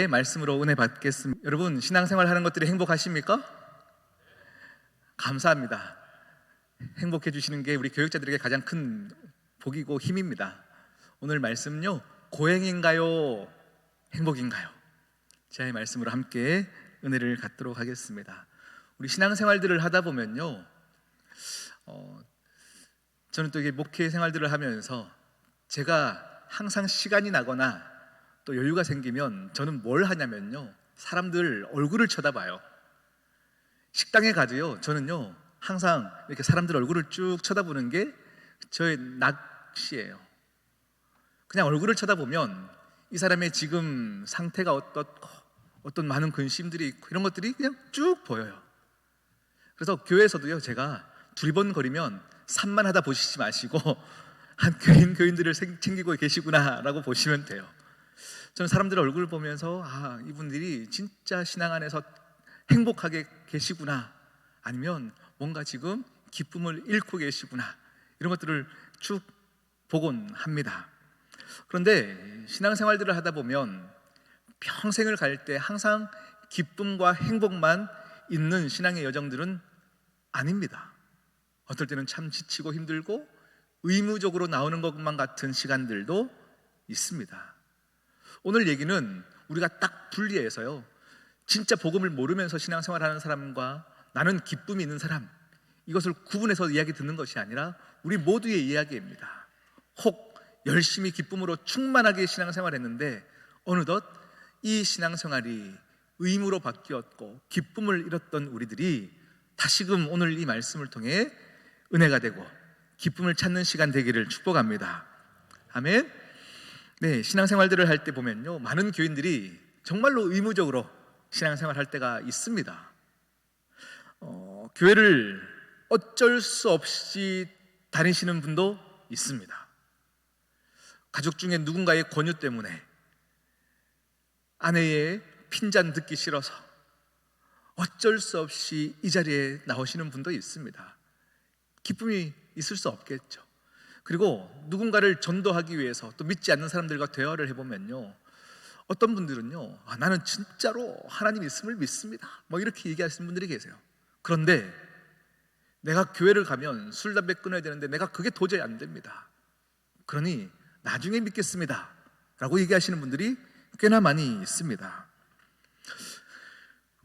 말씀으로 은혜 받겠습니다. 여러분, 신앙생활 하는 것들이 행복하십니까? 감사합니다. 행복해 주시는 게 우리 교육자들에게 가장 큰 복이고 힘입니다. 오늘 말씀은요, 고행인가요? 행복인가요? 제가 이 말씀으로 함께 은혜를 갖도록 하겠습니다. 우리 신앙생활들을 하다 보면요, 저는 또 이게 목회 생활들을 하면서 제가 항상 시간이 나거나 또 여유가 생기면 저는 뭘 하냐면요, 사람들 얼굴을 쳐다봐요. 식당에 가도요, 저는요 항상 이렇게 사람들 얼굴을 쭉 쳐다보는 게 저의 낚시예요. 그냥 얼굴을 쳐다보면 이 사람의 지금 상태가 어떻고 어떤 많은 근심들이 있고 이런 것들이 그냥 쭉 보여요. 그래서 교회에서도요, 제가 두리번거리면 산만하다 보시지 마시고 한 교인들을 챙기고 계시구나 라고 보시면 돼요. 저는 사람들의 얼굴을 보면서 이분들이 진짜 신앙 안에서 행복하게 계시구나, 아니면 뭔가 지금 기쁨을 잃고 계시구나, 이런 것들을 쭉 보곤 합니다. 그런데 신앙생활들을 하다 보면 평생을 갈 때 항상 기쁨과 행복만 있는 신앙의 여정들은 아닙니다. 어떨 때는 참 지치고 힘들고 의무적으로 나오는 것만 같은 시간들도 있습니다. 오늘 얘기는 우리가 딱 분리해서요, 진짜 복음을 모르면서 신앙생활하는 사람과 나는 기쁨이 있는 사람, 이것을 구분해서 이야기 듣는 것이 아니라 우리 모두의 이야기입니다. 혹 열심히 기쁨으로 충만하게 신앙생활했는데 어느덧 이 신앙생활이 의무로 바뀌었고 기쁨을 잃었던 우리들이 다시금 오늘 이 말씀을 통해 은혜가 되고 기쁨을 찾는 시간 되기를 축복합니다. 아멘. 네, 신앙생활들을 할 때 보면요, 많은 교인들이 정말로 의무적으로 신앙생활 할 때가 있습니다. 교회를 어쩔 수 없이 다니시는 분도 있습니다. 가족 중에 누군가의 권유 때문에, 아내의 핀잔 듣기 싫어서 어쩔 수 없이 이 자리에 나오시는 분도 있습니다. 기쁨이 있을 수 없겠죠. 그리고 누군가를 전도하기 위해서 또 믿지 않는 사람들과 대화를 해보면요, 어떤 분들은요, 나는 진짜로 하나님 있음을 믿습니다, 이렇게 얘기하시는 분들이 계세요. 그런데 내가 교회를 가면 술, 담배 끊어야 되는데 내가 그게 도저히 안 됩니다. 그러니 나중에 믿겠습니다 라고 얘기하시는 분들이 꽤나 많이 있습니다.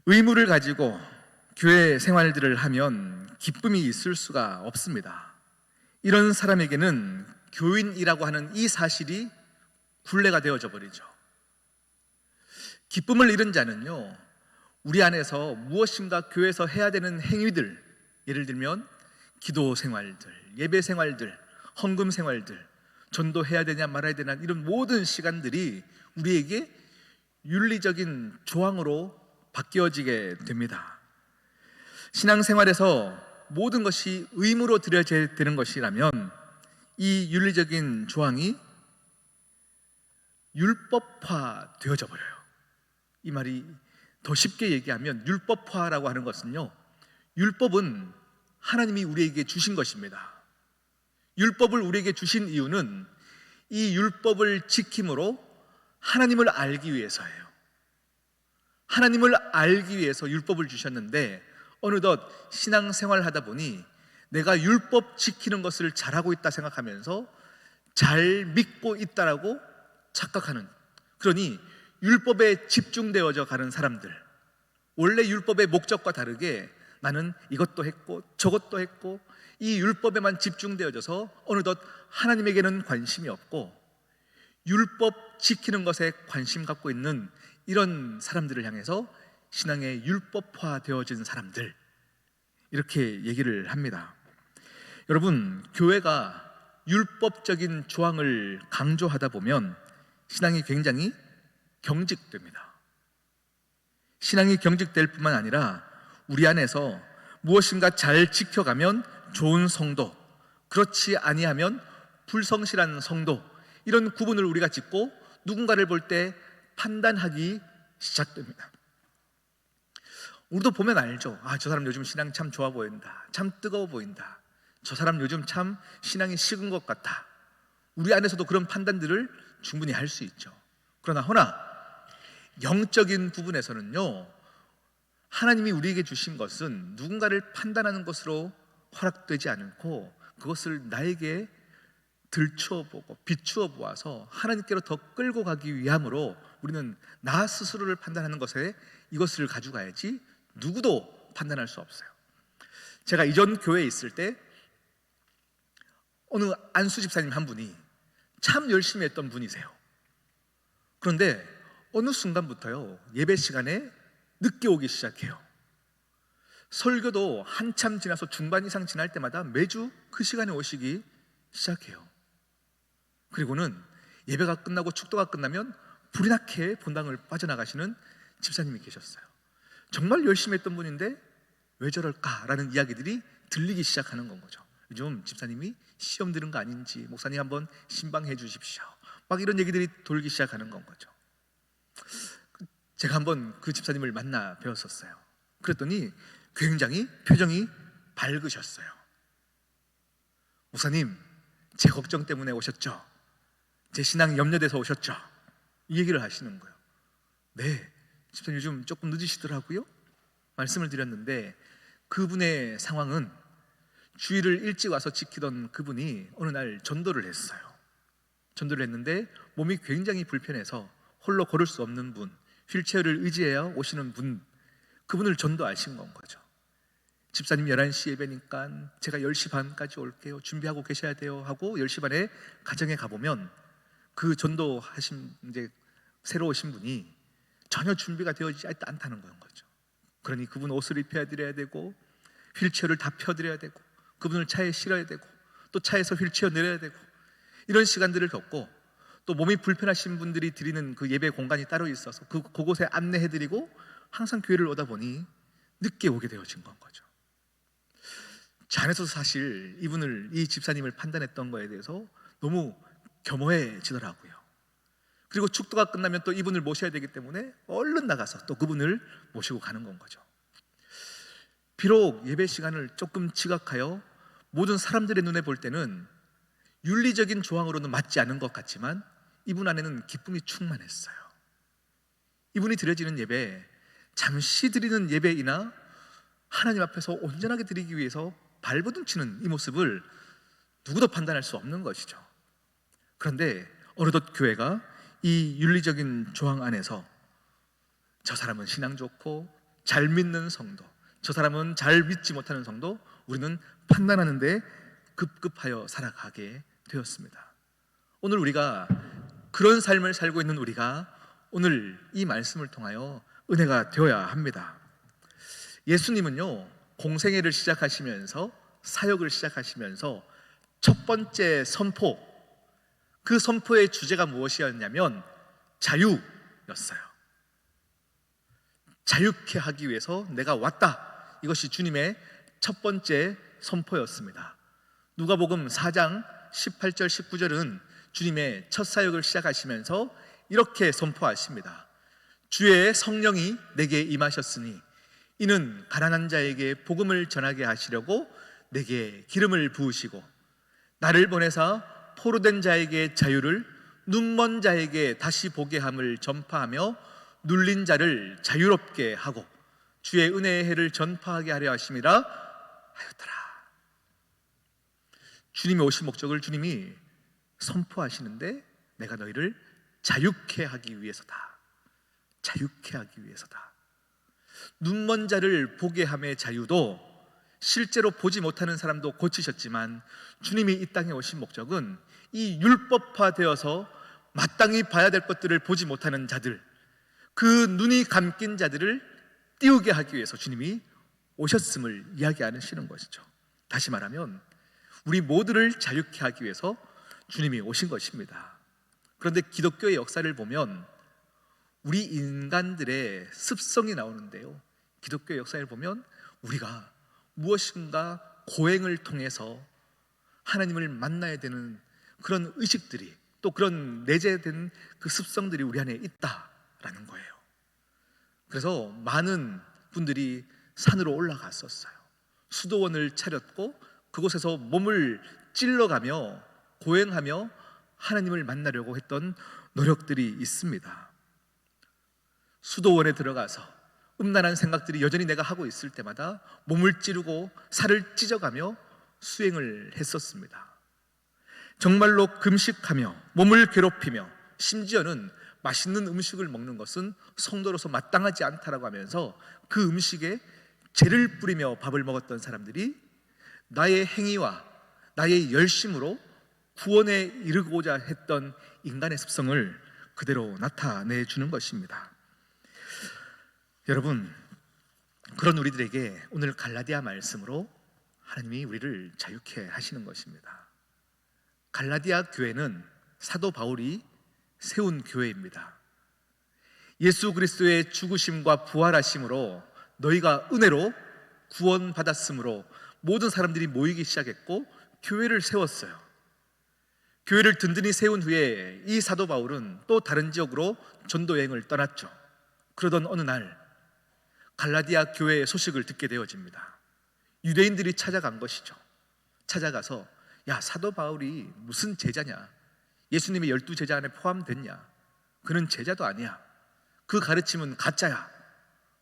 의무를 가지고 교회 생활들을 하면 기쁨이 있을 수가 없습니다. 이런 사람에게는 교인이라고 하는 이 사실이 굴레가 되어져 버리죠. 기쁨을 잃은 자는요, 우리 안에서 무엇인가 교회에서 해야 되는 행위들, 예를 들면 기도 생활들, 예배 생활들, 헌금 생활들, 전도해야 되냐 말아야 되냐, 이런 모든 시간들이 우리에게 윤리적인 조항으로 바뀌어지게 됩니다. 신앙생활에서 모든 것이 의무로 드려져야 되는 것이라면 이 윤리적인 조항이 율법화 되어져 버려요. 이 말이 더 쉽게 얘기하면, 율법화라고 하는 것은요, 율법은 하나님이 우리에게 주신 것입니다. 율법을 우리에게 주신 이유는 이 율법을 지킴으로 하나님을 알기 위해서예요. 하나님을 알기 위해서 율법을 주셨는데 어느덧 신앙생활을 하다 보니 내가 율법 지키는 것을 잘하고 있다 생각하면서 잘 믿고 있다라고 착각하는, 그러니 율법에 집중되어져 가는 사람들, 원래 율법의 목적과 다르게 나는 이것도 했고 저것도 했고 이 율법에만 집중되어져서 어느덧 하나님에게는 관심이 없고 율법 지키는 것에 관심 갖고 있는 이런 사람들을 향해서 신앙의 율법화 되어진 사람들, 이렇게 얘기를 합니다. 여러분, 교회가 율법적인 조항을 강조하다 보면 신앙이 굉장히 경직됩니다. 신앙이 경직될 뿐만 아니라 우리 안에서 무엇인가 잘 지켜가면 좋은 성도, 그렇지 아니하면 불성실한 성도, 이런 구분을 우리가 짓고 누군가를 볼 때 판단하기 시작됩니다. 우리도 보면 알죠. 저 사람 요즘 신앙 참 좋아 보인다, 참 뜨거워 보인다, 저 사람 요즘 참 신앙이 식은 것 같다. 우리 안에서도 그런 판단들을 충분히 할 수 있죠. 그러나 영적인 부분에서는요, 하나님이 우리에게 주신 것은 누군가를 판단하는 것으로 허락되지 않고 그것을 나에게 들추어 보고 비추어 보아서 하나님께로 더 끌고 가기 위함으로 우리는 나 스스로를 판단하는 것에 이것을 가져가야지 누구도 판단할 수 없어요. 제가 이전 교회에 있을 때 어느 안수 집사님 한 분이 참 열심히 했던 분이세요. 그런데 어느 순간부터요, 예배 시간에 늦게 오기 시작해요. 설교도 한참 지나서 중반 이상 지날 때마다 매주 그 시간에 오시기 시작해요. 그리고는 예배가 끝나고 축도가 끝나면 불이 나게 본당을 빠져나가시는 집사님이 계셨어요. 정말 열심히 했던 분인데 왜 저럴까라는 이야기들이 들리기 시작하는 건 거죠. 요즘 집사님이 시험 들은 거 아닌지 목사님 한번 신방해 주십시오, 막 이런 얘기들이 돌기 시작하는 건 거죠. 제가 한번 그 집사님을 만나 뵈었었어요. 그랬더니 굉장히 표정이 밝으셨어요. 목사님, 제 걱정 때문에 오셨죠? 제 신앙이 염려돼서 오셨죠? 이 얘기를 하시는 거예요. 네, 집사님 요즘 조금 늦으시더라고요 말씀을 드렸는데, 그분의 상황은 주일을 일찍 와서 지키던 그분이 어느 날 전도를 했어요. 전도를 했는데 몸이 굉장히 불편해서 홀로 걸을 수 없는 분, 휠체어를 의지해야 오시는 분, 그분을 전도하신 건 거죠. 집사님 11시 예배니까 제가 10시 반까지 올게요, 준비하고 계셔야 돼요 하고 10시 반에 가정에 가보면 그 전도하신 이제 새로 오신 분이 전혀 준비가 되어지지 않다는 거죠. 그러니 그분 옷을 입혀드려야 되고 휠체어를 다 펴드려야 되고 그분을 차에 실어야 되고 또 차에서 휠체어 내려야 되고, 이런 시간들을 겪고 또 몸이 불편하신 분들이 드리는 그 예배 공간이 따로 있어서 그곳에 안내해드리고 항상 교회를 오다 보니 늦게 오게 되어진 건 거죠. 제 안에서 사실 이 집사님을 판단했던 거에 대해서 너무 겸허해지더라고요. 그리고 축도가 끝나면 또 이분을 모셔야 되기 때문에 얼른 나가서 또 그분을 모시고 가는 건 거죠. 비록 예배 시간을 조금 지각하여 모든 사람들의 눈에 볼 때는 윤리적인 조항으로는 맞지 않은 것 같지만 이분 안에는 기쁨이 충만했어요. 이분이 드려지는 예배, 잠시 드리는 예배이나 하나님 앞에서 온전하게 드리기 위해서 발버둥치는 이 모습을 누구도 판단할 수 없는 것이죠. 그런데 어느덧 교회가 이 윤리적인 조항 안에서 저 사람은 신앙 좋고 잘 믿는 성도, 저 사람은 잘 믿지 못하는 성도, 우리는 판단하는 데 급급하여 살아가게 되었습니다. 오늘 우리가 그런 삶을 살고 있는 우리가 오늘 이 말씀을 통하여 은혜가 되어야 합니다. 예수님은요, 공생애를 시작하시면서 사역을 시작하시면서 첫 번째 선포, 그 선포의 주제가 무엇이었냐면 자유였어요. 자유케 하기 위해서 내가 왔다, 이것이 주님의 첫 번째 선포였습니다. 누가복음 4장 18절 19절은 주님의 첫 사역을 시작하시면서 이렇게 선포하십니다. 주의 성령이 내게 임하셨으니 이는 가난한 자에게 복음을 전하게 하시려고 내게 기름을 부으시고 나를 보내사 포로된 자에게 자유를, 눈먼 자에게 다시 보게 함을 전파하며 눌린 자를 자유롭게 하고 주의 은혜의 해를 전파하게 하려 하심이라 하였더라. 주님이 오신 목적을 주님이 선포하시는데 내가 너희를 자유케 하기 위해서다. 자유케 하기 위해서다. 눈먼 자를 보게 함의 자유도 실제로 보지 못하는 사람도 고치셨지만 주님이 이 땅에 오신 목적은 이 율법화되어서 마땅히 봐야 될 것들을 보지 못하는 자들, 그 눈이 감긴 자들을 띄우게 하기 위해서 주님이 오셨음을 이야기하시는 것이죠. 다시 말하면 우리 모두를 자유케 하기 위해서 주님이 오신 것입니다. 그런데 기독교의 역사를 보면 우리 인간들의 습성이 나오는데요, 기독교의 역사를 보면 우리가 무엇인가 고행을 통해서 하나님을 만나야 되는 그런 의식들이, 또 그런 내재된 그 습성들이 우리 안에 있다라는 거예요. 그래서 많은 분들이 산으로 올라갔었어요. 수도원을 차렸고 그곳에서 몸을 찔러가며 고행하며 하나님을 만나려고 했던 노력들이 있습니다. 수도원에 들어가서 음란한 생각들이 여전히 내가 하고 있을 때마다 몸을 찌르고 살을 찢어가며 수행을 했었습니다. 정말로 금식하며 몸을 괴롭히며 심지어는 맛있는 음식을 먹는 것은 성도로서 마땅하지 않다라고 하면서 그 음식에 죄를 뿌리며 밥을 먹었던 사람들이 나의 행위와 나의 열심으로 구원에 이르고자 했던 인간의 습성을 그대로 나타내 주는 것입니다. 여러분, 그런 우리들에게 오늘 갈라디아 말씀으로 하나님이 우리를 자유케 하시는 것입니다. 갈라디아 교회는 사도 바울이 세운 교회입니다. 예수 그리스도의 죽으심과 부활하심으로 너희가 은혜로 구원받았으므로 모든 사람들이 모이기 시작했고 교회를 세웠어요. 교회를 든든히 세운 후에 이 사도 바울은 또 다른 지역으로 전도 여행을 떠났죠. 그러던 어느 날 갈라디아 교회의 소식을 듣게 되어집니다. 유대인들이 찾아간 것이죠. 찾아가서 야, 사도 바울이 무슨 제자냐? 예수님의 12제자 안에 포함됐냐? 그는 제자도 아니야. 그 가르침은 가짜야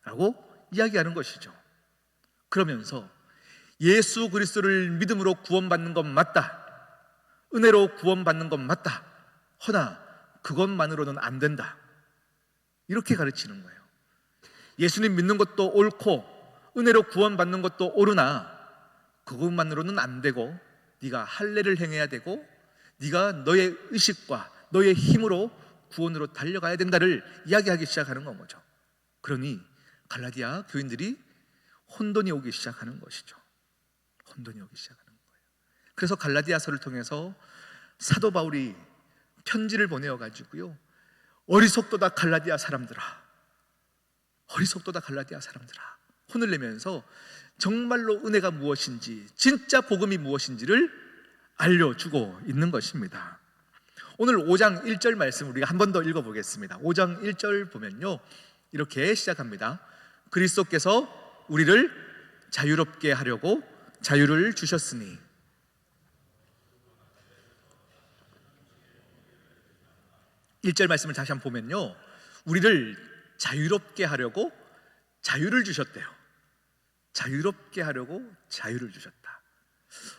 라고 이야기하는 것이죠. 그러면서 예수 그리스도를 믿음으로 구원받는 건 맞다, 은혜로 구원받는 건 맞다, 허나 그것만으로는 안 된다, 이렇게 가르치는 거예요. 예수님 믿는 것도 옳고 은혜로 구원받는 것도 옳으나 그것만으로는 안 되고 네가 할례를 행해야 되고 네가 너의 의식과 너의 힘으로 구원으로 달려가야 된다를 이야기하기 시작하는 거죠. 그러니 갈라디아 교인들이 혼돈이 오기 시작하는 것이죠. 혼돈이 오기 시작하는 거예요. 그래서 갈라디아서를 통해서 사도 바울이 편지를 보내어 가지고요, 어리석도다 갈라디아 사람들아, 어리석도다 갈라디아 사람들아 혼을 내면서 정말로 은혜가 무엇인지, 진짜 복음이 무엇인지를 알려주고 있는 것입니다. 오늘 5장 1절 말씀 우리가 한 번 더 읽어보겠습니다. 5장 1절 보면요, 이렇게 시작합니다. 그리스도께서 우리를 자유롭게 하려고 자유를 주셨으니. 1절 말씀을 다시 한번 보면요, 우리를 자유롭게 하려고 자유를 주셨대요. 자유롭게 하려고 자유를 주셨다.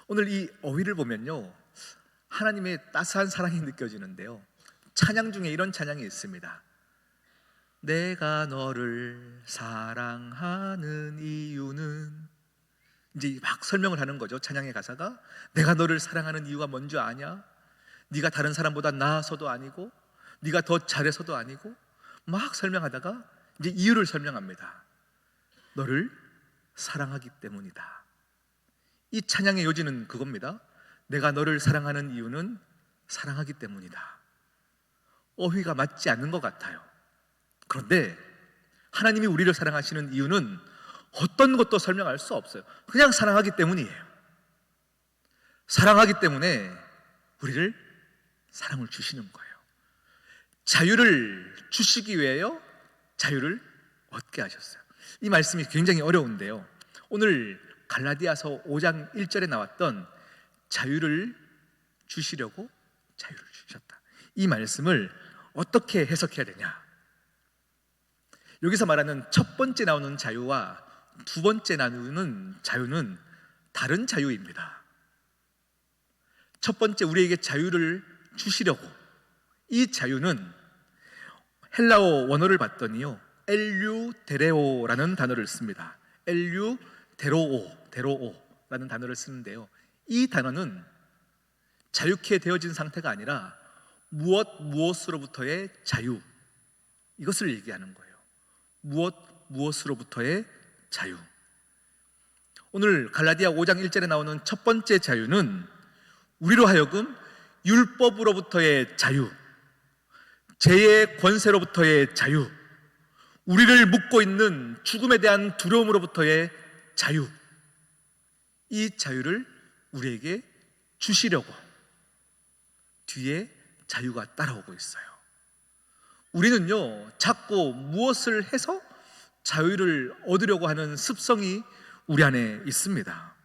오늘 이 어휘를 보면요, 하나님의 따스한 사랑이 느껴지는데요, 찬양 중에 이런 찬양이 있습니다. 내가 너를 사랑하는 이유는, 이제 막 설명을 하는 거죠. 찬양의 가사가 내가 너를 사랑하는 이유가 뭔지 아냐? 네가 다른 사람보다 나아서도 아니고 네가 더 잘해서도 아니고, 막 설명하다가 이제 이유를 설명합니다. 너를 사랑하기 때문이다. 이 찬양의 요지는 그겁니다. 내가 너를 사랑하는 이유는 사랑하기 때문이다. 어휘가 맞지 않는 것 같아요. 그런데 하나님이 우리를 사랑하시는 이유는 어떤 것도 설명할 수 없어요. 그냥 사랑하기 때문이에요. 사랑하기 때문에 우리를 사랑을 주시는 거예요. 자유를 주시기 위해요, 자유를 얻게 하셨어요. 이 말씀이 굉장히 어려운데요, 오늘 갈라디아서 5장 1절에 나왔던 자유를 주시려고 자유를 주셨다, 이 말씀을 어떻게 해석해야 되냐? 여기서 말하는 첫 번째 나오는 자유와 두 번째 나누는 자유는 다른 자유입니다. 첫 번째, 우리에게 자유를 주시려고, 이 자유는 헬라어 원어를 봤더니요, 엘유데레오라는 단어를 씁니다. 데로오라는 단어를 쓰는데요, 이 단어는 자유케 되어진 상태가 아니라 무엇으로부터의 자유, 이것을 얘기하는 거예요. 무엇으로부터의 자유. 오늘 갈라디아 5장 1절에 나오는 첫 번째 자유는 우리로 하여금 율법으로부터의 자유, 죄의 권세로부터의 자유, 우리를 묶고 있는 죽음에 대한 두려움으로부터의 자유, 이 자유를 우리에게 주시려고 뒤에 자유가 따라오고 있어요. 우리는요, 자꾸 무엇을 해서 자유를 얻으려고 하는 습성이 우리 안에 있습니다.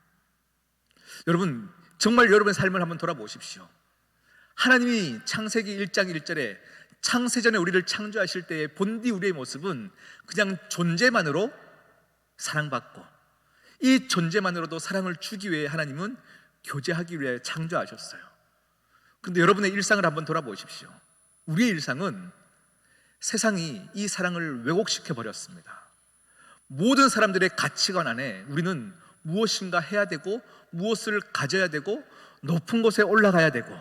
여러분, 정말 여러분의 삶을 한번 돌아보십시오. 하나님이 창세기 1장 1절에 창세전에 우리를 창조하실 때의 본디 우리의 모습은 그냥 존재만으로 사랑받고, 이 존재만으로도 사랑을 주기 위해 하나님은 교제하기 위해 창조하셨어요. 그런데 여러분의 일상을 한번 돌아보십시오. 우리의 일상은 세상이 이 사랑을 왜곡시켜 버렸습니다. 모든 사람들의 가치관 안에 우리는 무엇인가 해야 되고, 무엇을 가져야 되고, 높은 곳에 올라가야 되고,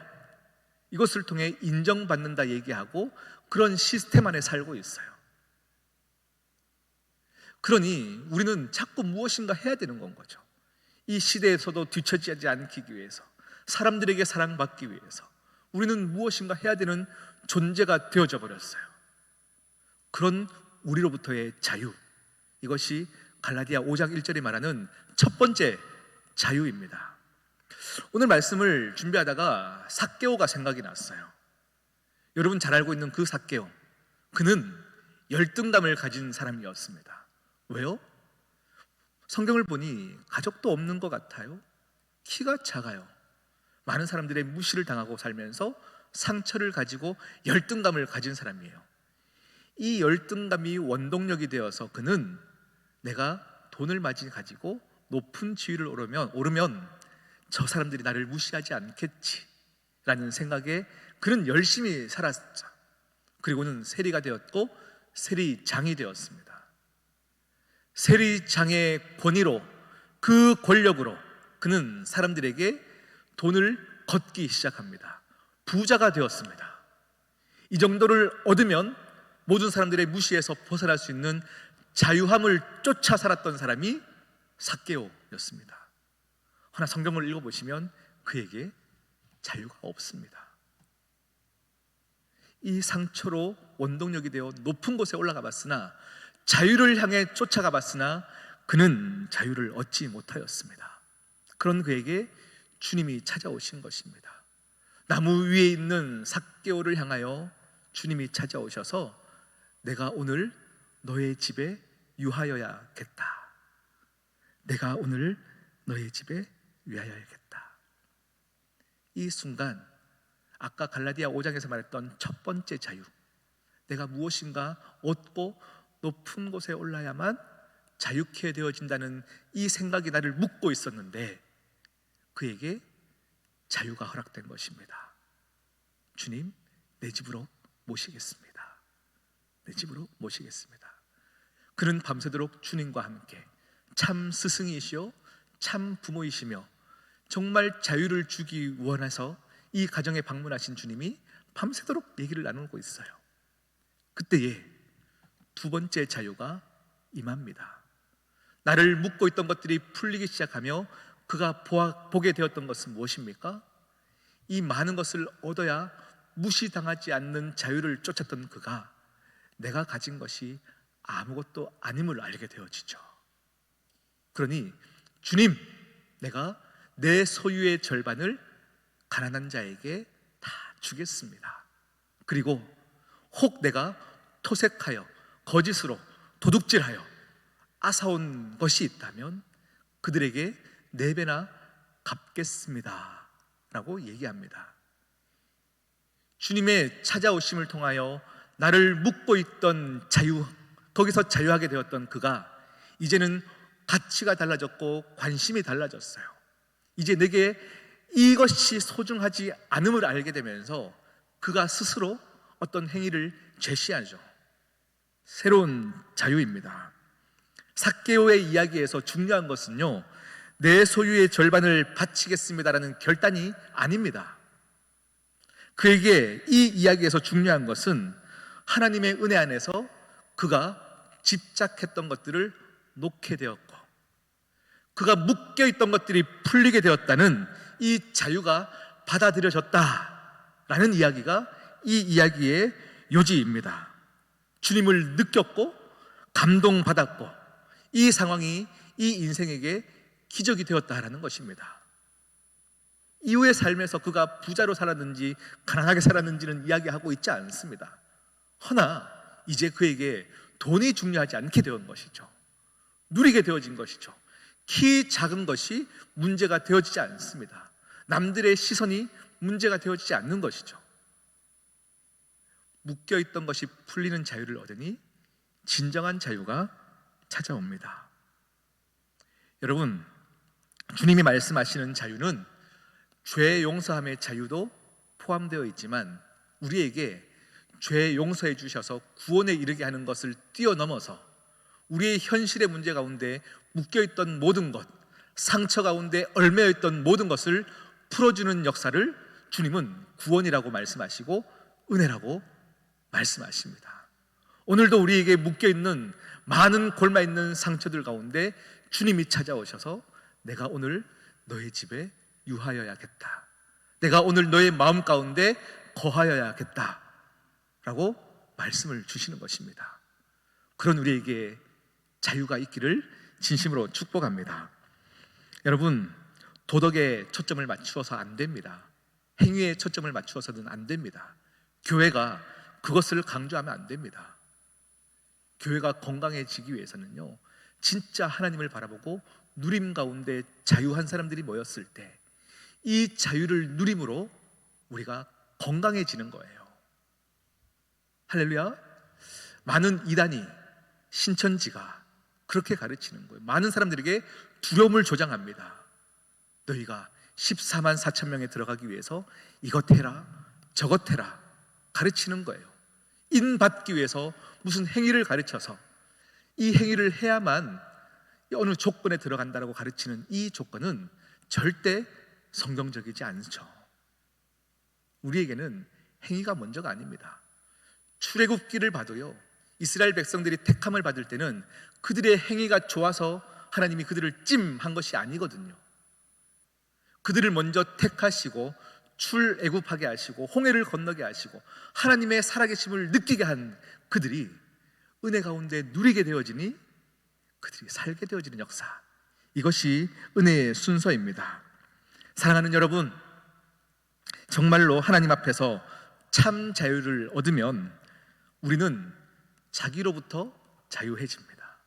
이것을 통해 인정받는다 얘기하고, 그런 시스템 안에 살고 있어요. 그러니 우리는 자꾸 무엇인가 해야 되는 건 거죠. 이 시대에서도 뒤처지지 않기 위해서, 사람들에게 사랑받기 위해서 우리는 무엇인가 해야 되는 존재가 되어져 버렸어요. 그런 우리로부터의 자유, 이것이 갈라디아 5장 1절이 말하는 첫 번째 자유입니다. 오늘 말씀을 준비하다가 삭개오가 생각이 났어요. 여러분 잘 알고 있는 그 삭개오, 그는 열등감을 가진 사람이었습니다. 왜요? 성경을 보니 가족도 없는 것 같아요. 키가 작아요. 많은 사람들의 무시를 당하고 살면서 상처를 가지고 열등감을 가진 사람이에요. 이 열등감이 원동력이 되어서 그는 내가 돈을 많이 가지고 높은 지위를 오르면 저 사람들이 나를 무시하지 않겠지라는 생각에 그는 열심히 살았죠. 그리고는 세리가 되었고 세리장이 되었습니다. 세리장의 권위로, 그 권력으로 그는 사람들에게 돈을 걷기 시작합니다. 부자가 되었습니다. 이 정도를 얻으면 모든 사람들의 무시에서 벗어날 수 있는 자유함을 쫓아 살았던 사람이 삭개오였습니다. 그러나 성경을 읽어보시면 그에게 자유가 없습니다. 이 상처로 원동력이 되어 높은 곳에 올라가 봤으나, 자유를 향해 쫓아가 봤으나 그는 자유를 얻지 못하였습니다. 그런 그에게 주님이 찾아오신 것입니다. 나무 위에 있는 삭개오를 향하여 주님이 찾아오셔서 내가 오늘 너의 집에 유하여야겠다. 내가 오늘 너의 집에 유하여야겠다. 이 순간 아까 갈라디아 5장에서 말했던 첫 번째 자유, 내가 무엇인가 얻고 높은 곳에 올라야만 자유케 되어진다는 이 생각이 나를 묶고 있었는데 그에게 자유가 허락된 것입니다. 주님, 내 집으로 모시겠습니다. 내 집으로 모시겠습니다. 그는 밤새도록 주님과 함께 참 스승이시오, 참 부모이시며 정말 자유를 주기 원해서 이 가정에 방문하신 주님이 밤새도록 얘기를 나누고 있어요. 그때에 두 번째 자유가 임합니다. 나를 묶고 있던 것들이 풀리기 시작하며 그가 보게 되었던 것은 무엇입니까? 이 많은 것을 얻어야 무시당하지 않는 자유를 쫓았던 그가 내가 가진 것이 아무것도 아님을 알게 되어지죠. 그러니 주님, 내가 내 소유의 절반을 가난한 자에게 다 주겠습니다. 그리고 혹 내가 토색하여 거짓으로 도둑질하여 앗아온 것이 있다면 그들에게 4배나 갚겠습니다 라고 얘기합니다. 주님의 찾아오심을 통하여 나를 묶고 있던 자유, 거기서 자유하게 되었던 그가 이제는 가치가 달라졌고 관심이 달라졌어요. 이제 내게 이것이 소중하지 않음을 알게 되면서 그가 스스로 어떤 행위를 제시하죠. 새로운 자유입니다. 삭개오의 이야기에서 중요한 것은요, 내 소유의 절반을 바치겠습니다라는 결단이 아닙니다. 그에게 이 이야기에서 중요한 것은 하나님의 은혜 안에서 그가 집착했던 것들을 놓게 되었고 그가 묶여있던 것들이 풀리게 되었다는 이 자유가 받아들여졌다라는 이야기가 이 이야기의 요지입니다. 주님을 느꼈고 감동받았고 이 상황이 이 인생에게 기적이 되었다라는 것입니다. 이후의 삶에서 그가 부자로 살았는지 가난하게 살았는지는 이야기하고 있지 않습니다. 허나 이제 그에게 돈이 중요하지 않게 된 것이죠. 누리게 되어진 것이죠. 키 작은 것이 문제가 되어지지 않습니다. 남들의 시선이 문제가 되어지지 않는 것이죠. 묶여있던 것이 풀리는 자유를 얻으니 진정한 자유가 찾아옵니다. 여러분, 주님이 말씀하시는 자유는 죄 용서함의 자유도 포함되어 있지만 우리에게 죄 용서해 주셔서 구원에 이르게 하는 것을 뛰어넘어서 우리의 현실의 문제 가운데 묶여있던 모든 것, 상처 가운데 얽매여있던 모든 것을 풀어주는 역사를 주님은 구원이라고 말씀하시고 은혜라고 말씀하십니다. 오늘도 우리에게 묶여있는 많은 골마있는 상처들 가운데 주님이 찾아오셔서 내가 오늘 너의 집에 유하여야겠다, 내가 오늘 너의 마음 가운데 거하여야겠다 라고 말씀을 주시는 것입니다. 그런 우리에게 자유가 있기를 진심으로 축복합니다. 여러분, 도덕에 초점을 맞추어서 안 됩니다. 행위에 초점을 맞추어서는 안 됩니다. 교회가 그것을 강조하면 안 됩니다. 교회가 건강해지기 위해서는요, 진짜 하나님을 바라보고 누림 가운데 자유한 사람들이 모였을 때 이 자유를 누림으로 우리가 건강해지는 거예요. 할렐루야. 많은 이단이, 신천지가 그렇게 가르치는 거예요. 많은 사람들에게 두려움을 조장합니다. 너희가 14만 4천 명에 들어가기 위해서 이것 해라 저것 해라 가르치는 거예요. 인받기 위해서 무슨 행위를 가르쳐서 이 행위를 해야만 어느 조건에 들어간다라고 가르치는 이 조건은 절대 성경적이지 않죠. 우리에게는 행위가 먼저가 아닙니다. 출애굽기를 봐도요, 이스라엘 백성들이 택함을 받을 때는 그들의 행위가 좋아서 하나님이 그들을 찜한 것이 아니거든요. 그들을 먼저 택하시고 출애굽하게 하시고 홍해를 건너게 하시고 하나님의 살아계심을 느끼게 한 그들이 은혜 가운데 누리게 되어지니 그들이 살게 되어지는 역사, 이것이 은혜의 순서입니다. 사랑하는 여러분, 정말로 하나님 앞에서 참 자유를 얻으면 우리는 자기로부터 자유해집니다.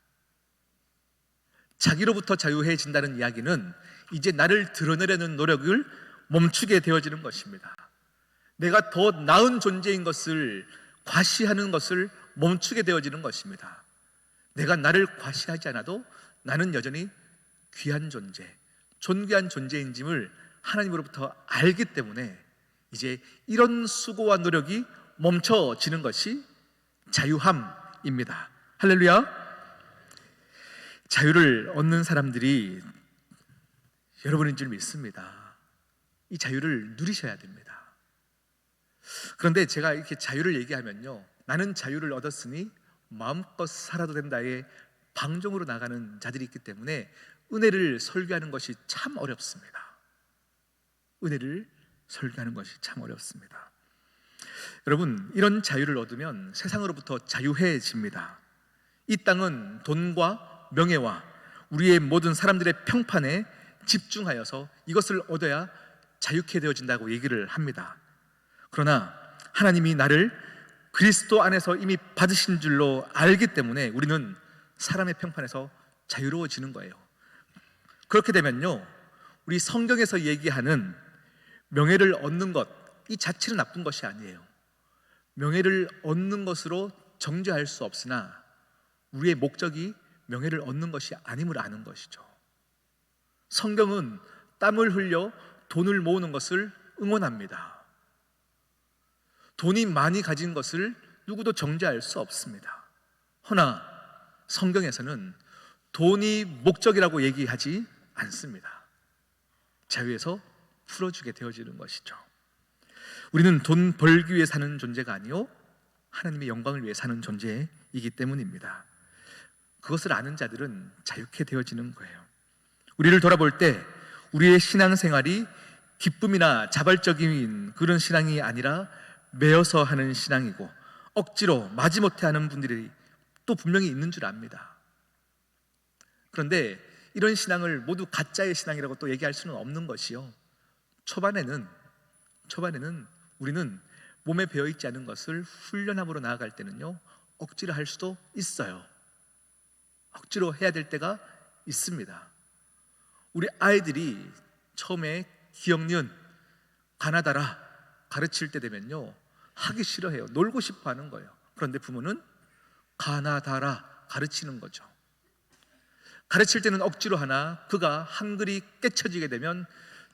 자기로부터 자유해진다는 이야기는 이제 나를 드러내려는 노력을 멈추게 되어지는 것입니다. 내가 더 나은 존재인 것을 과시하는 것을 멈추게 되어지는 것입니다. 내가 나를 과시하지 않아도 나는 여전히 귀한 존재, 존귀한 존재인짐을 하나님으로부터 알기 때문에 이제 이런 수고와 노력이 멈춰지는 것이 자유함입니다. 할렐루야. 자유를 얻는 사람들이 여러분인 줄 믿습니다. 이 자유를 누리셔야 됩니다. 그런데 제가 이렇게 자유를 얘기하면요, 나는 자유를 얻었으니 마음껏 살아도 된다의 방종으로 나가는 자들이 있기 때문에 은혜를 설교하는 것이 참 어렵습니다. 은혜를 설교하는 것이 참 어렵습니다. 여러분, 이런 자유를 얻으면 세상으로부터 자유해집니다. 이 땅은 돈과 명예와 우리의 모든 사람들의 평판에 집중하여서 이것을 얻어야 자유케 되어진다고 얘기를 합니다. 그러나 하나님이 나를 그리스도 안에서 이미 받으신 줄로 알기 때문에 우리는 사람의 평판에서 자유로워지는 거예요. 그렇게 되면요, 우리 성경에서 얘기하는 명예를 얻는 것, 이 자체는 나쁜 것이 아니에요. 명예를 얻는 것으로 정죄할 수 없으나 우리의 목적이 명예를 얻는 것이 아님을 아는 것이죠. 성경은 땀을 흘려 돈을 모으는 것을 응원합니다. 돈이 많이 가진 것을 누구도 정죄할 수 없습니다. 허나 성경에서는 돈이 목적이라고 얘기하지 않습니다. 자유에서 풀어주게 되어지는 것이죠. 우리는 돈 벌기 위해 사는 존재가 아니요 하나님의 영광을 위해 사는 존재이기 때문입니다. 그것을 아는 자들은 자유케 되어지는 거예요. 우리를 돌아볼 때 우리의 신앙생활이 기쁨이나 자발적인 그런 신앙이 아니라 매여서 하는 신앙이고 억지로 마지못해 하는 분들이 또 분명히 있는 줄 압니다. 그런데 이런 신앙을 모두 가짜의 신앙이라고 또 얘기할 수는 없는 것이요, 초반에는 우리는 몸에 배어있지 않은 것을 훈련함으로 나아갈 때는요, 억지로 할 수도 있어요. 억지로 해야 될 때가 있습니다. 우리 아이들이 처음에 기억, 니은, 가나다라 가르칠 때 되면요, 하기 싫어해요. 놀고 싶어 하는 거예요. 그런데 부모는 가나다라 가르치는 거죠. 가르칠 때는 억지로 하나 그가 한글이 깨쳐지게 되면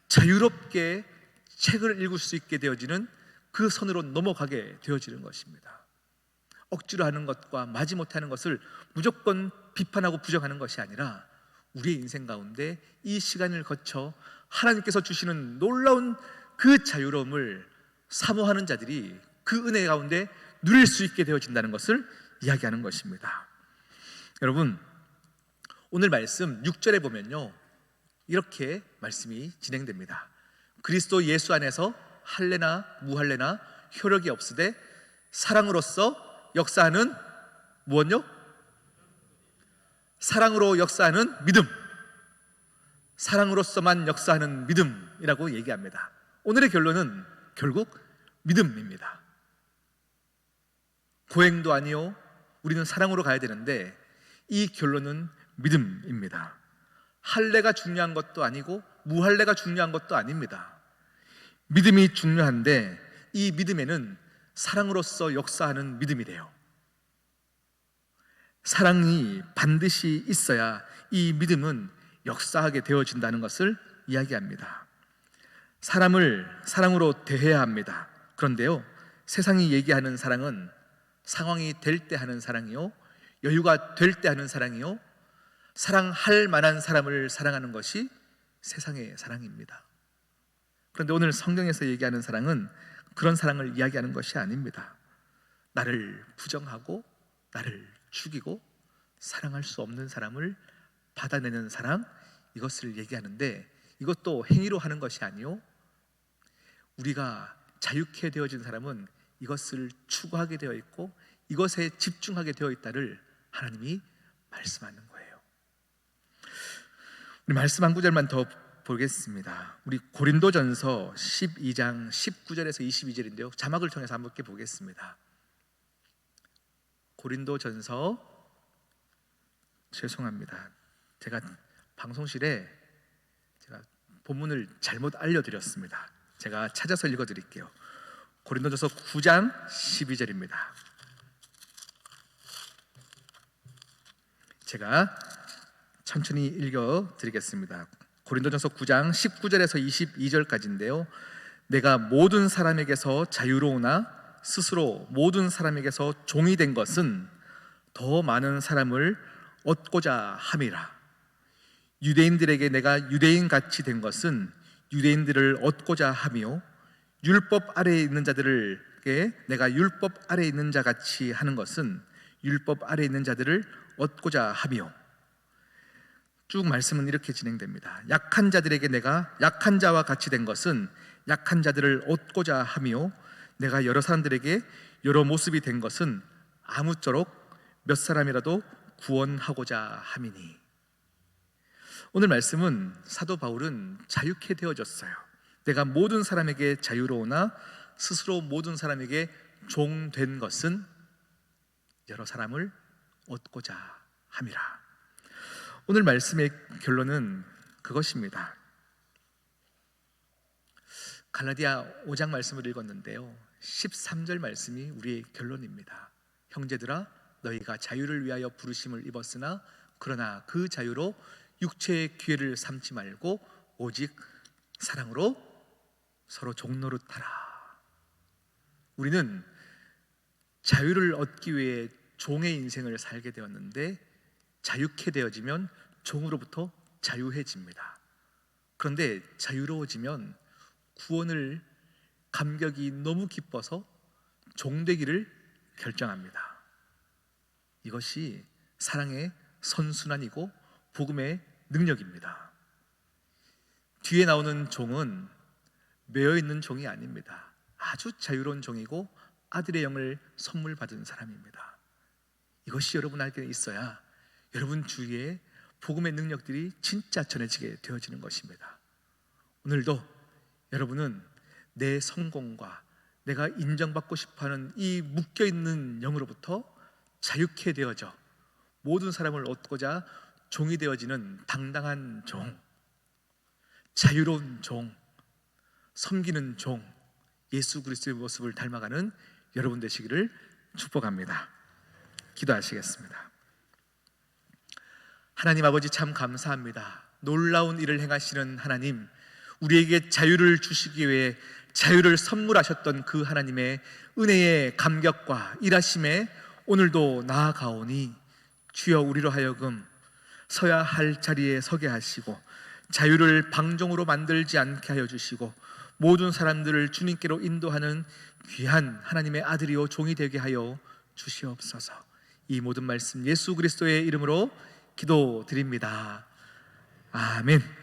자유롭게 책을 읽을 수 있게 되어지는 그 선으로 넘어가게 되어지는 것입니다. 억지로 하는 것과 마지못해 하는 것을 무조건 비판하고 부정하는 것이 아니라 우리의 인생 가운데 이 시간을 거쳐 하나님께서 주시는 놀라운 그 자유로움을 사모하는 자들이 그 은혜 가운데 누릴 수 있게 되어진다는 것을 이야기하는 것입니다. 여러분, 오늘 말씀 6절에 보면요, 이렇게 말씀이 진행됩니다. 그리스도 예수 안에서 할례나 무할례나 효력이 없으되 사랑으로서 역사하는 무엇요? 사랑으로 역사하는 믿음, 사랑으로서만 역사하는 믿음이라고 얘기합니다. 오늘의 결론은 결국 믿음입니다. 고행도 아니요, 우리는 사랑으로 가야 되는데 이 결론은 믿음입니다. 할례가 중요한 것도 아니고 무할례가 중요한 것도 아닙니다. 믿음이 중요한데 이 믿음에는 사랑으로서 역사하는 믿음이래요. 사랑이 반드시 있어야 이 믿음은 역사하게 되어진다는 것을 이야기합니다. 사람을 사랑으로 대해야 합니다. 그런데요, 세상이 얘기하는 사랑은 상황이 될 때 하는 사랑이요, 여유가 될 때 하는 사랑이요, 사랑할 만한 사람을 사랑하는 것이 세상의 사랑입니다. 그런데 오늘 성경에서 얘기하는 사랑은 그런 사랑을 이야기하는 것이 아닙니다. 나를 부정하고 나를 죽이고 사랑할 수 없는 사람을 받아내는 사랑, 이것을 얘기하는데 이것도 행위로 하는 것이 아니요, 우리가 자유케 되어진 사람은 이것을 추구하게 되어 있고 이것에 집중하게 되어 있다를 하나님이 말씀하는 거예요. 우리 말씀 한 구절만 더 보겠습니다. 우리 고린도전서 12장 19절에서 22절인데요, 자막을 통해서 함께 보겠습니다. 고린도전서, 죄송합니다, 제가 방송실에 제가 본문을 잘못 알려드렸습니다. 제가 찾아서 읽어드릴게요. 고린도전서 9장 12절입니다. 제가 천천히 읽어드리겠습니다. 고린도전서 9장 19절에서 22절까지인데요, 내가 모든 사람에게서 자유로우나 스스로 모든 사람에게서 종이 된 것은 더 많은 사람을 얻고자 함이라. 유대인들에게 내가 유대인같이 된 것은 유대인들을 얻고자 함이요, 율법 아래에 있는 자들에게 내가 율법 아래에 있는 자같이 하는 것은 율법 아래에 있는 자들을 얻고자 함이요. 쭉 말씀은 이렇게 진행됩니다. 약한 자들에게 내가 약한 자와 같이 된 것은 약한 자들을 얻고자 함이요, 내가 여러 사람들에게 여러 모습이 된 것은 아무쪼록 몇 사람이라도 구원하고자 함이니. 오늘 말씀은 사도 바울은 자유케 되어졌어요. 내가 모든 사람에게 자유로우나 스스로 모든 사람에게 종된 것은 여러 사람을 얻고자 함이라. 오늘 말씀의 결론은 그것입니다. 갈라디아 5장 말씀을 읽었는데요, 13절 말씀이 우리의 결론입니다. 형제들아, 너희가 자유를 위하여 부르심을 입었으나 그러나 그 자유로 육체의 기회를 삼지 말고 오직 사랑으로 서로 종노릇하라. 우리는 자유를 얻기 위해 종의 인생을 살게 되었는데 자유케 되어지면 종으로부터 자유해집니다. 그런데 자유로워지면 구원을 감격이 너무 기뻐서 종되기를 결정합니다. 이것이 사랑의 선순환이고 복음의 능력입니다. 뒤에 나오는 종은 매여 있는 종이 아닙니다. 아주 자유로운 종이고 아들의 영을 선물 받은 사람입니다. 이것이 여러분에게 있어야 여러분 주위에 복음의 능력들이 진짜 전해지게 되어지는 것입니다. 오늘도 여러분은 내 성공과 내가 인정받고 싶어하는 이 묶여있는 영으로부터 자유케 되어져 모든 사람을 얻고자 종이 되어지는 당당한 종, 자유로운 종, 섬기는 종, 예수 그리스도의 모습을 닮아가는 여러분 되시기를 축복합니다. 기도하시겠습니다. 하나님 아버지, 참 감사합니다. 놀라운 일을 행하시는 하나님, 우리에게 자유를 주시기 위해 자유를 선물하셨던 그 하나님의 은혜의 감격과 일하심에 오늘도 나아가오니, 주여 우리로 하여금 서야 할 자리에 서게 하시고 자유를 방종으로 만들지 않게 하여 주시고 모든 사람들을 주님께로 인도하는 귀한 하나님의 아들이요 종이 되게 하여 주시옵소서. 이 모든 말씀 예수 그리스도의 이름으로 기도드립니다. 아멘.